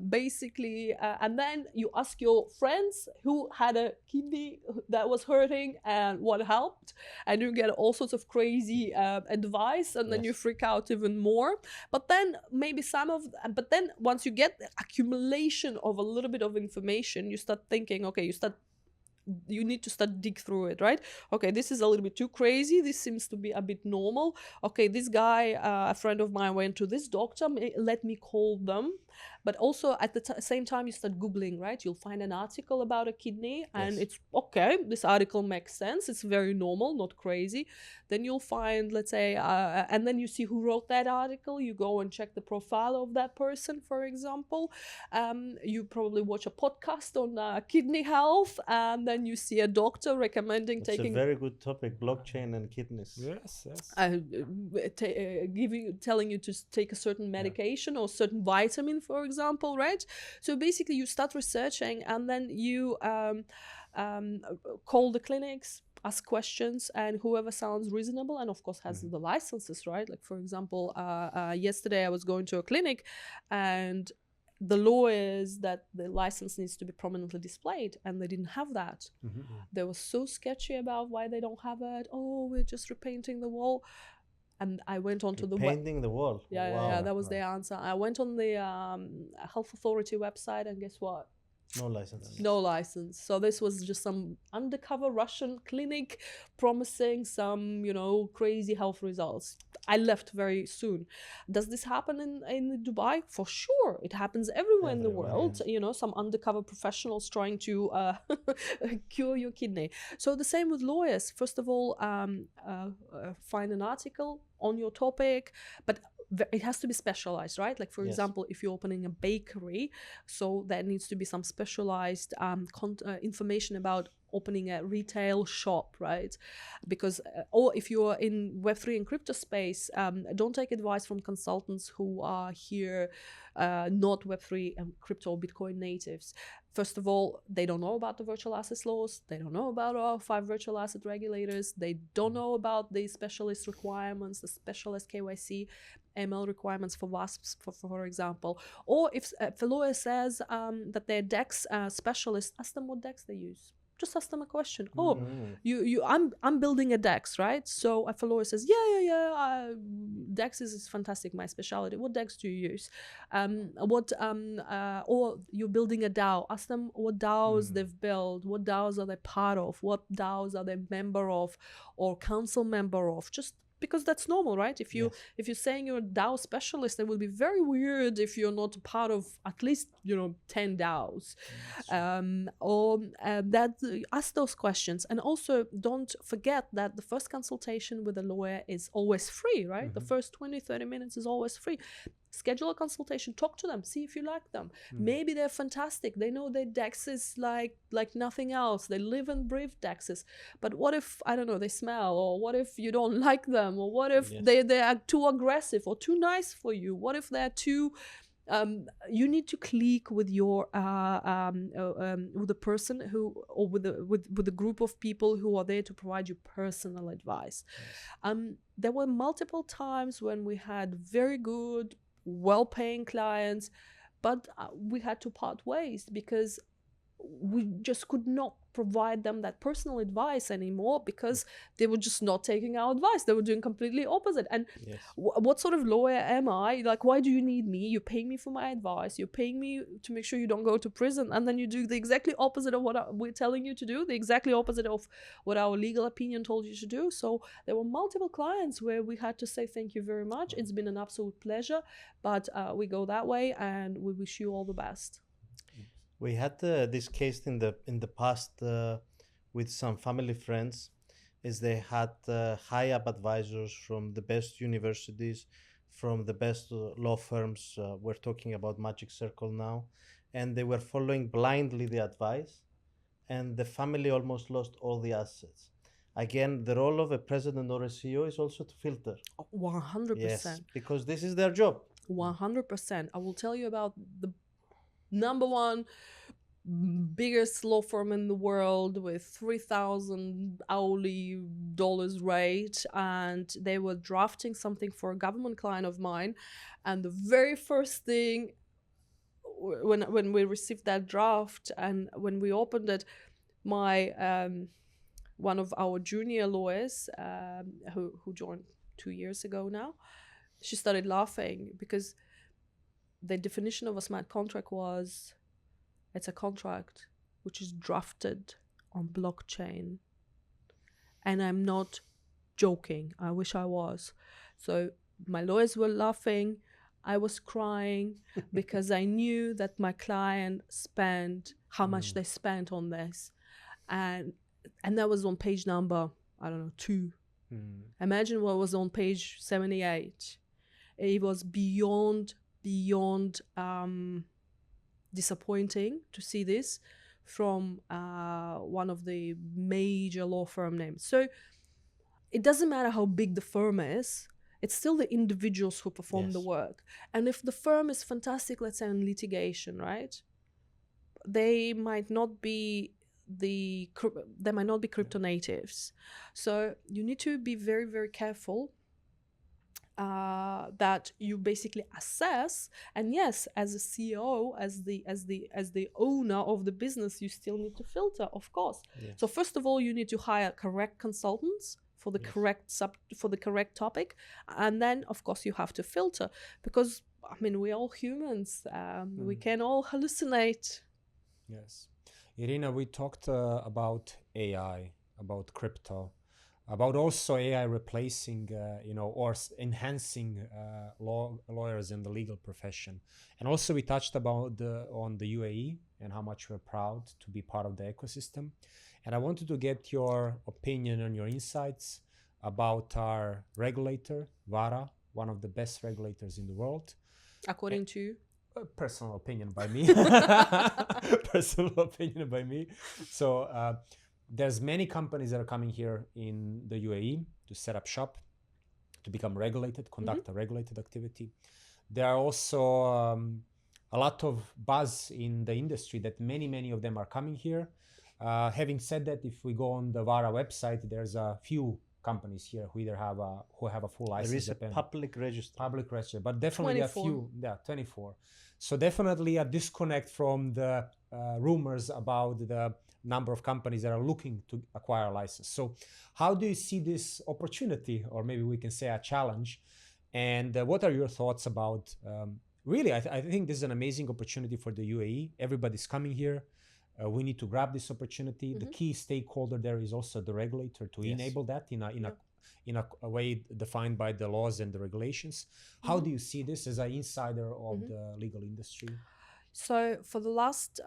basically, and then you ask your friends who had a kidney that was hurting and what helped, and you get all sorts of crazy advice, and then you Yes. freak out even more. But then but then once you get the accumulation of a little bit of information, you start thinking, okay, you need to start dig through it, right? Okay, this is a little bit too crazy. This seems to be a bit normal. Okay, this guy, a friend of mine went to this doctor. Let me call them. But also at the same time, you start Googling, right? You'll find an article about a kidney and Yes. it's okay. This article makes sense. It's very normal, not crazy. Then you'll find, let's say, and then you see who wrote that article. You go and check the profile of that person, for example. You probably watch a podcast on kidney health, and then you see a doctor recommending It's taking a very good topic, blockchain and kidneys. Yes, yes. telling you to take a certain medication or certain vitamin, for example, right? So basically you start researching and then you call the clinics, ask questions, and whoever sounds reasonable and of course has the licenses, right? Like, for example, yesterday I was going to a clinic and the law is that the license needs to be prominently displayed, and they didn't have that. They were so sketchy about why they don't have it. Oh, we're just repainting the wall. And I went onto the Painting the wall. yeah, that was their answer. I went on the health authority website, and guess what? No license. No license. So this was just some undercover Russian clinic promising some, crazy health results. I left very soon. Does this happen in Dubai? For sure. It happens everywhere in the world. Some undercover professionals trying to cure your kidney. So the same with lawyers. First of all, find an article on your topic, but it has to be specialized, right? Like, for example, if you're opening a bakery, so there needs to be some specialized information about opening a retail shop, right? Because or if you're in Web3 and crypto space, don't take advice from consultants who are here not Web3 and crypto or Bitcoin natives. First of all, they don't know about the virtual assets laws. They don't know about our 5 virtual asset regulators. They don't know about the specialist requirements, the specialist KYC, ML requirements for WASPs, for example. Or if a lawyer says that they're DEX specialists, ask them what DEX they use. Just ask them a question. Mm. I'm building a DEX, right? So if a lawyer says, DEX is fantastic, my specialty. What DEX do you use? Or you're building a DAO. Ask them what DAOs they've built, what DAOs are they part of, what DAOs are they member of, or council member of. Just because that's normal, right? If you're saying you're a DAO specialist, it will be very weird if you're not part of at least 10 DAOs. Ask those questions, and also don't forget that the first consultation with a lawyer is always free, right? The first 20-30 minutes is always free. Schedule a consultation, talk to them, see if you like them. Maybe they're fantastic, they know their DEXs like nothing else, they live and breathe DEXs. But what if, I don't know, they smell, or what if you don't like them, or what if they are too aggressive or too nice for you? What if they're too you need to click with your with the person who, or with the group of people who are there to provide you personal advice. There were multiple times when we had very good, well-paying clients, but we had to part ways because we just could not provide them that personal advice anymore, because they were just not taking our advice. They were doing completely opposite. And what sort of lawyer am I? Like, why do you need me? You're paying me for my advice. You're paying me to make sure you don't go to prison. And then you do the exactly opposite of what we're telling you to do, the exactly opposite of what our legal opinion told you to do. So there were multiple clients where we had to say thank you very much. It's been an absolute pleasure, but we go that way, and we wish you all the best. We had this case in the past with some family friends, is they had high-up advisors from the best universities, from the best law firms. We're talking about Magic Circle now, and they were following blindly the advice, and the family almost lost all the assets. Again, the role of a president or a CEO is also to filter. 100%. Yes, because this is their job. 100%. I will tell you about the number one biggest law firm in the world with $3,000 hourly rate, and they were drafting something for a government client of mine, and the very first thing when we received that draft and when we opened it, my one of our junior lawyers who joined 2 years ago now, she started laughing, because the definition of a smart contract was, it's a contract which is drafted on blockchain. And I'm not joking. I wish I was. So my lawyers were laughing. I was crying because I knew that my client spent how much they spent on this. And that was on page number, 2. Imagine what was on page 78. It was beyond disappointing to see this from one of the major law firm names. So it doesn't matter how big the firm is, it's still the individuals who perform the work. And if the firm is fantastic, let's say in litigation, right, they might not be crypto natives. So you need to be very, very careful that you basically assess. And yes, as a CEO, as the owner of the business, you still need to filter, of course. So first of all, you need to hire correct consultants for the correct topic, and then of course you have to filter, because we're all humans. We can all hallucinate. Yes. Irina, we talked about AI, about crypto, about also AI replacing, or enhancing lawyers in the legal profession. And also we touched about on the UAE and how much we're proud to be part of the ecosystem. And I wanted to get your opinion and your insights about our regulator, VARA, one of the best regulators in the world. According to? Personal opinion by me. Personal opinion by me. So there's many companies that are coming here in the UAE to set up shop, to become regulated, conduct a regulated activity. There are also a lot of buzz in the industry that many of them are coming here. Having said that, if we go on the VARA website, there's a few companies here who either have a full license. There is a public register, but definitely 24. a few. 24. So definitely a disconnect from the rumors about the number of companies that are looking to acquire a license. So how do you see this opportunity, or maybe we can say a challenge? And what are your thoughts about, really, I think this is an amazing opportunity for the UAE. Everybody's coming here. We need to grab this opportunity. The key stakeholder there is also the regulator to enable that in a way defined by the laws and the regulations. How do you see this as an insider of the legal industry? So for the last,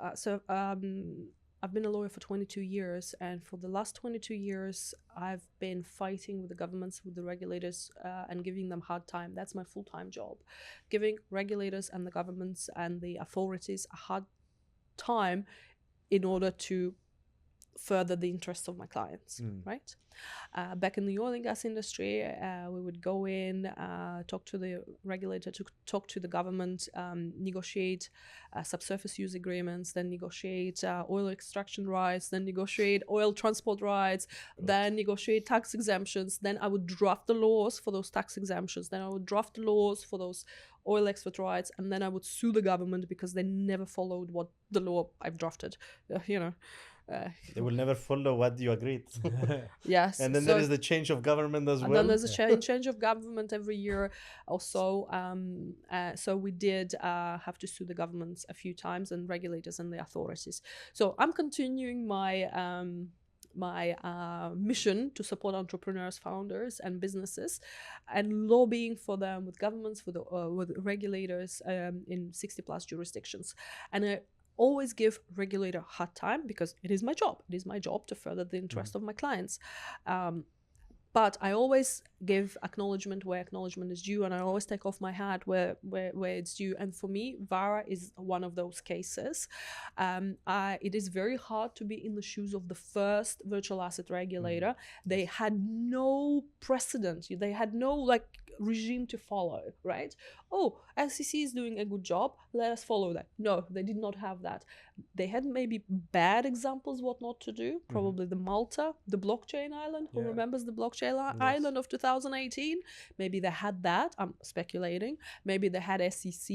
I've been a lawyer for 22 years, and for the last 22 years, I've been fighting with the governments, with the regulators, and giving them hard time. That's my full-time job, giving regulators and the governments and the authorities a hard time in order to further the interests of my clients, right? Back in the oil and gas industry, we would go in, talk to the regulator, to talk to the government, negotiate subsurface use agreements, then negotiate oil extraction rights, then negotiate oil transport rights, then negotiate tax exemptions. Then I would draft the laws for those tax exemptions. Then I would draft the laws for those oil export rights, and then I would sue the government because they never followed what the law I've drafted, They will never follow what you agreed. Yes. And then there is the change of government as well. And then there's a change of government every year or so. So we did have to sue the governments a few times, and regulators and the authorities. So I'm continuing my mission to support entrepreneurs, founders, and businesses, and lobbying for them with governments, with regulators in 60+ jurisdictions. And I always give regulator a hard time because it is my job. It is my job to further the interest of my clients. But I always give acknowledgement where acknowledgement is due, and I always take off my hat where it's due. And for me, VARA is one of those cases. It is very hard to be in the shoes of the first virtual asset regulator. They had no precedent. They had no regime to follow, right? Oh, SEC is doing a good job, let us follow that. No, they did not have that. They had maybe bad examples what not to do, probably the Malta, the blockchain island. Who remembers the blockchain island of 2018? Maybe they had that, I'm speculating. Maybe they had SEC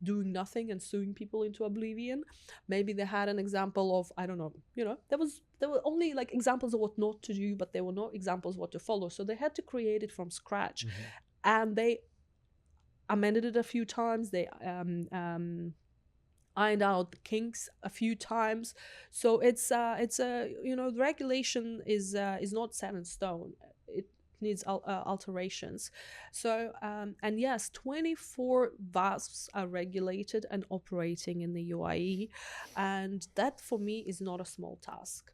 doing nothing and suing people into oblivion. Maybe they had an example of, I don't know, there were only examples of what not to do, but there were no examples what to follow. So they had to create it from scratch. And they amended it a few times. They ironed out the kinks a few times. So it's the regulation is not set in stone. It needs alterations. So and yes, 24 VASPs are regulated and operating in the UAE, and that for me is not a small task.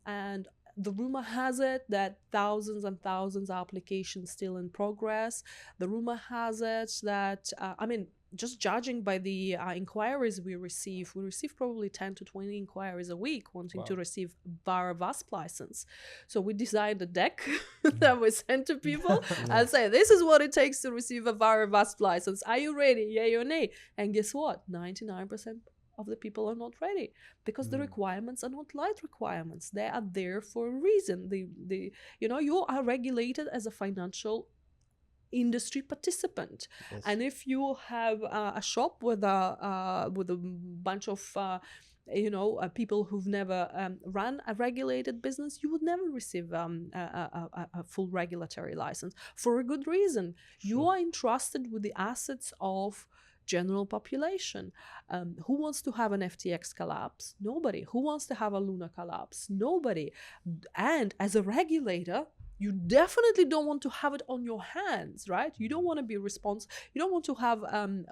And the rumor has it that thousands and thousands of applications still in progress. The rumor has it that, just judging by the inquiries we receive probably 10 to 20 inquiries a week wanting to receive VARA VASP license. So we designed a deck that we send to people and say, this is what it takes to receive a VARA VASP license. Are you ready? Yay or nay? And guess what? 99% of the people are not ready because the requirements are not light requirements. They are there for a reason. You are regulated as a financial industry participant. Yes. And if you have a shop with a bunch of people who've never run a regulated business, you would never receive a full regulatory license for a good reason. You are entrusted with the assets of general population. Who wants to have an FTX collapse? Nobody. Who wants to have a Luna collapse? Nobody. And as a regulator, you definitely don't want to have it on your hands, right? You don't want to be responsible. You don't want to have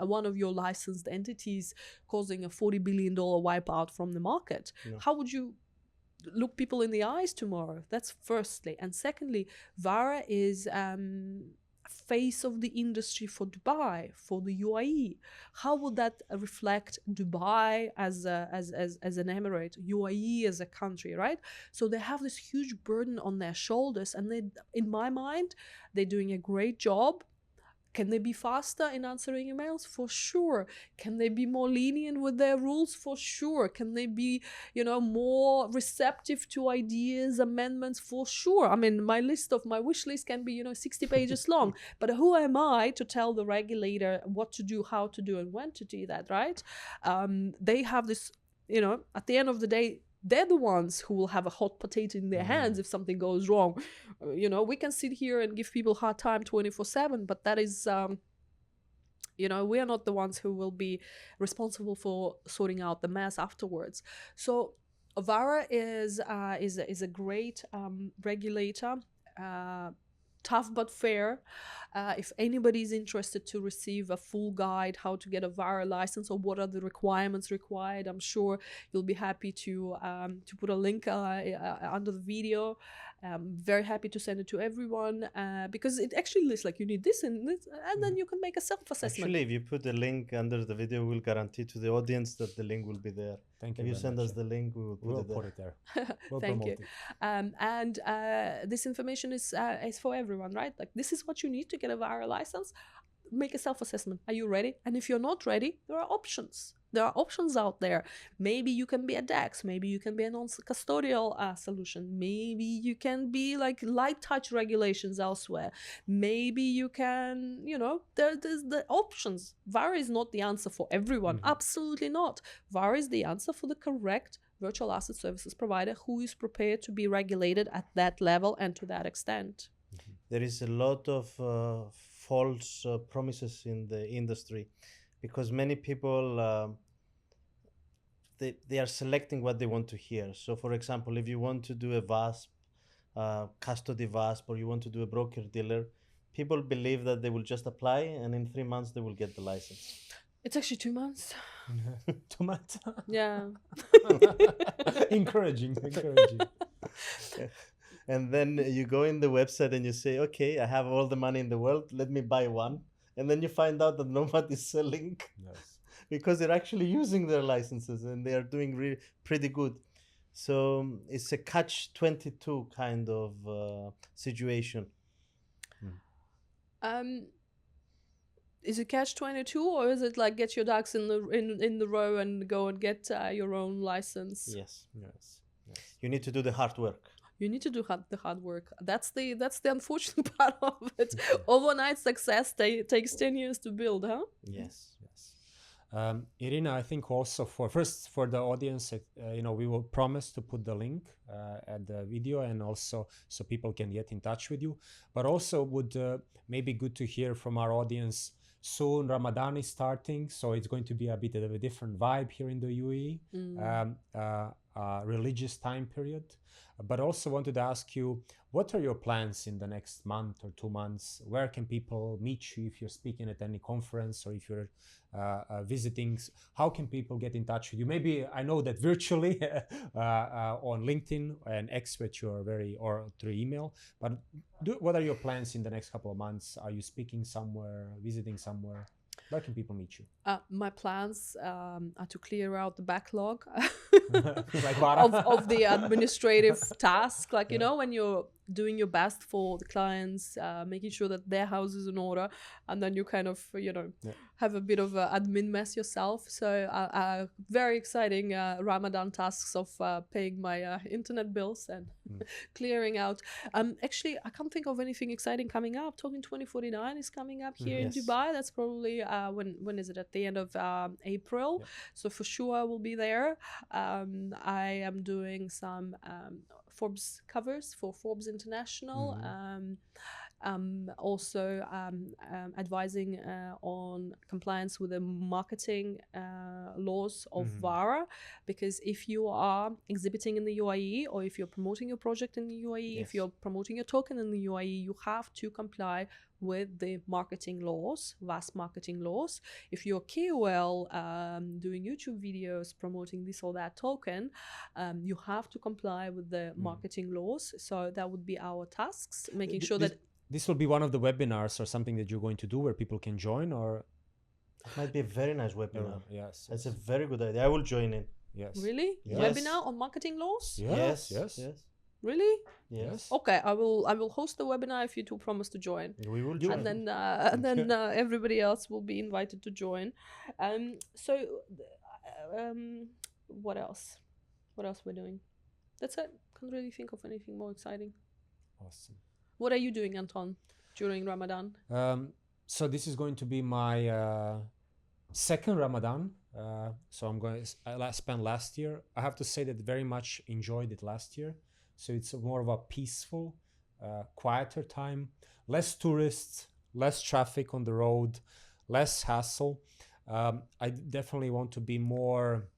one of your licensed entities causing a $40 billion wipeout from the market. No. How would you look people in the eyes tomorrow? That's firstly. And secondly, VARA is face of the industry for Dubai, for the UAE. How would that reflect Dubai as an emirate, UAE as a country, right? So they have this huge burden on their shoulders, and they, in my mind, they're doing a great job. Can they be faster in answering emails? For sure. Can they be more lenient with their rules? For sure. Can they be, more receptive to ideas, amendments? For sure. I mean, my wish list can be, 60 pages long. But who am I to tell the regulator what to do, how to do, and when to do that, right? They have this, at the end of the day, they're the ones who will have a hot potato in their hands if something goes wrong. You know, we can sit here and give people hard time 24/7, but that is you know, we are not the ones who will be responsible for sorting out the mess afterwards. So VARA is a great regulator, tough but fair. If anybody is interested to receive a full guide how to get a VARA license or what are the requirements required, I'm sure you'll be happy to put a link under the video. I'm very happy to send it to everyone because it actually lists like you need this and this, and then you can make a self-assessment. Actually, if you put the link under the video, we'll guarantee to the audience that the link will be there. Thank you. If you very send much, us the link, we will we'll put put it there. it there. We'll Thank promote you. it. And this information is for everyone, right? Like this is what you need to get a VARA license. Make a self-assessment. Are you ready? And if you're not ready, there are options. There are options out there. Maybe you can be a DEX. Maybe you can be a non-custodial solution. Maybe you can be like light touch regulations elsewhere. Maybe you can, you know, there's the options. VARA is not the answer for everyone. Absolutely not. VARA is the answer for the correct virtual asset services provider who is prepared to be regulated at that level and to that extent. There is a lot of false promises in the industry because many people they are selecting what they want to hear. So for example, if you want to do a VASP, custody VASP, or you want to do a broker dealer, people believe that they will just apply and in 3 months they will get the license. It's actually 2 months. 2 months. Yeah. encouraging. And then you go in the website and you say, okay, I have all the money in the world, let me buy one. And then you find out that nobody's selling Yes. because they're actually using their licenses and they are doing really pretty good. So it's a catch-22 kind of situation. Is it catch-22 or is it like get your ducks in the row and go and get your own license? Yes. Yes. You need to do the hard work. You need to do the hard work. That's the unfortunate part of it. Overnight success takes 10 years to build, huh? Yes. Irina, I think also for the audience, you know, we will promise to put the link at the video and also so people can get in touch with you. But also would maybe good to hear from our audience. Soon Ramadan is starting, so it's going to be a bit of a different vibe here in the UAE, religious time period. But also wanted to ask you, what are your plans in the next month or 2 months? Where can people meet you if you're speaking at any conference or if you're visiting? How can people get in touch with you? Maybe I know that virtually on LinkedIn and X, which you are or through email. But what are your plans in the next couple of months? Are you speaking somewhere, visiting somewhere? Where can people meet you? My plans are to clear out the backlog Like Vara? of the administrative task. Like, you know, when you're doing your best for the clients, making sure that their house is in order, and then you kind of, you know, have a bit of an admin mess yourself. So very exciting Ramadan tasks of paying my internet bills and clearing out. Actually, I can't think of anything exciting coming up. Talking 2049 is coming up here in Dubai. That's probably when is it? At the end of April. Yep. So for sure I will be there. I am doing some Forbes covers for Forbes International. Also advising on compliance with the marketing laws of VARA, because if you are exhibiting in the UAE or if you're promoting your project in the UAE, if you're promoting your token in the UAE, you have to comply with the marketing laws, VAS marketing laws. If you're KOL doing YouTube videos promoting this or that token, you have to comply with the marketing laws. So that would be our tasks, making sure that this will be one of the webinars or something that you're going to do where people can join, or it might be a very nice webinar. Yes, That's a very good idea. I will join in. Yes. Really? Yes. Webinar on marketing laws? Yes. Really? Yes. Okay, I will host the webinar if you two promise to join. We will join. And then everybody else will be invited to join. What else? What else we're doing? That's it. Can't really think of anything more exciting. Awesome. What are you doing, Anton, during Ramadan? So this is going to be my second Ramadan. So I'm going. I spent last year. I have to say that very much enjoyed it last year. So it's more of a peaceful, quieter time, less tourists, less traffic on the road, less hassle. I definitely want to be more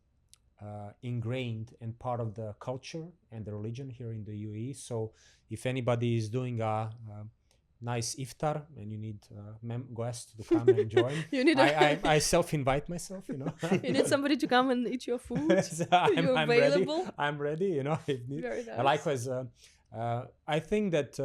ingrained and part of the culture and the religion here in the UAE. So if anybody is doing a nice iftar and you need guests to come and join, You need I self-invite myself, you need somebody to come and eat your food. So You're I'm available. ready. I'm ready, if need. Very nice. Likewise, I think that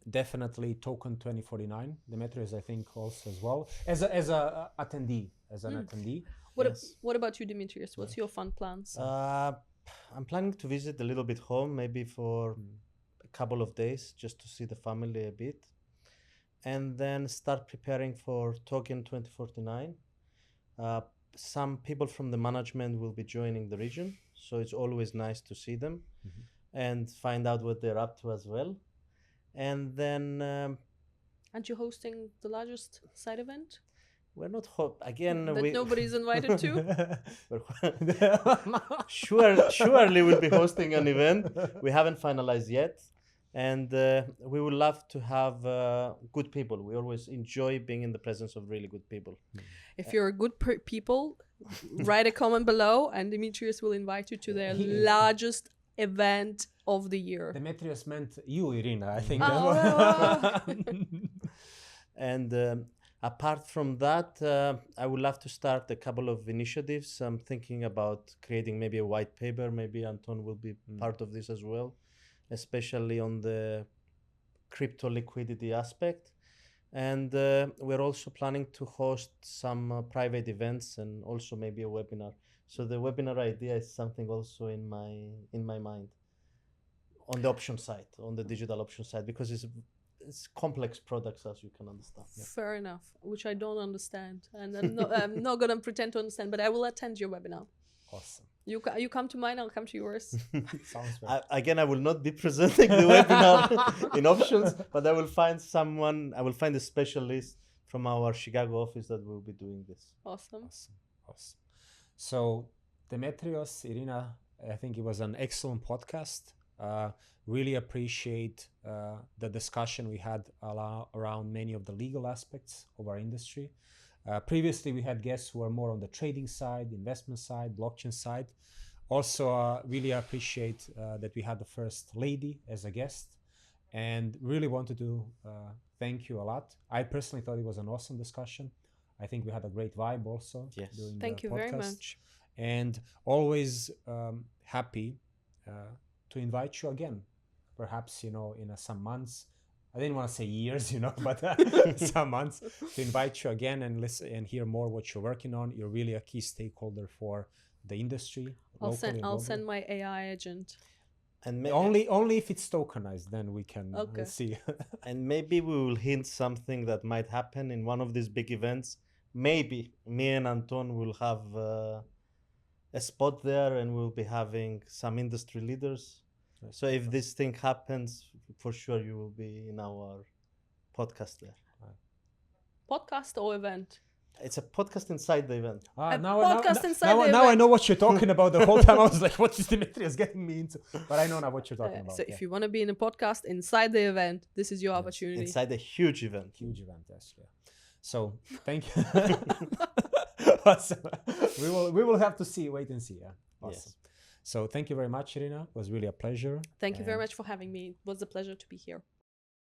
definitely Token 2049, Demetrius, I think also as well, as a attendee, as an attendee. Yes. What about you, Demetrius? What's your fun plans? I'm planning to visit a little bit home, maybe for a couple of days, just to see the family a bit, and then start preparing for Token 2049. Some people from the management will be joining the region, so it's always nice to see them and find out what they're up to as well. And then Aren't you hosting the largest side event we're not again. that we nobody's invited to? surely we'll be hosting an event. We haven't finalized yet, and we would love to have good people. We always enjoy being in the presence of really good people. If you're a good people, write a comment below, and Demetrius will invite you to their largest event of the year. Demetrius meant you, Irina, I think. And apart from that, I would love to start a couple of initiatives. I'm thinking about creating maybe a white paper. Maybe Anton will be part of this as well, especially on the crypto liquidity aspect. And we're also planning to host some private events and also maybe a webinar. So the webinar idea is something also in my mind on the option side, on the digital option side, because it's complex products, as you can understand. Yeah. Fair enough, which I don't understand, and I'm not gonna pretend to understand, but I will attend your webinar. Awesome. You come to mine, I'll come to yours. Sounds great. Again, I will not be presenting the webinar in options, but I will find a specialist from our Chicago office that will be doing this. Awesome. Awesome. So, Demetrios, Irina, I think it was an excellent podcast. Really appreciate the discussion we had around many of the legal aspects of our industry. Previously, we had guests who were more on the trading side, investment side, blockchain side. Also, really appreciate that we had the first lady as a guest, and really wanted to thank you a lot. I personally thought it was an awesome discussion. I think we had a great vibe also. Yes. During Thank the you very podcast. much. And always happy to invite you again, perhaps in some months. I didn't want to say years, but some months, to invite you again and listen and hear more what you're working on. You're really a key stakeholder for the industry. I'll send my AI agent. And only if it's tokenized, then we can Okay. see. And maybe we will hint something that might happen in one of these big events. Maybe me and Anton will have a spot there, and we'll be having some industry leaders. So if this thing happens, for sure you will be in our podcast there. Podcast or event? It's a podcast inside the event. Podcast inside the now I event. know what you're talking about. The whole time I was like, what is Demetrius getting me into? But I know now what you're talking about. So yeah. if you want to be in a podcast inside the event, this is your opportunity. Inside a huge event. Huge event, yes. Yeah. So thank you. Awesome. We will have to see, wait and see. Yeah. Awesome. Yes. So thank you very much, Irina. It was really a pleasure. Thank you very And much for having me. It was a pleasure to be here.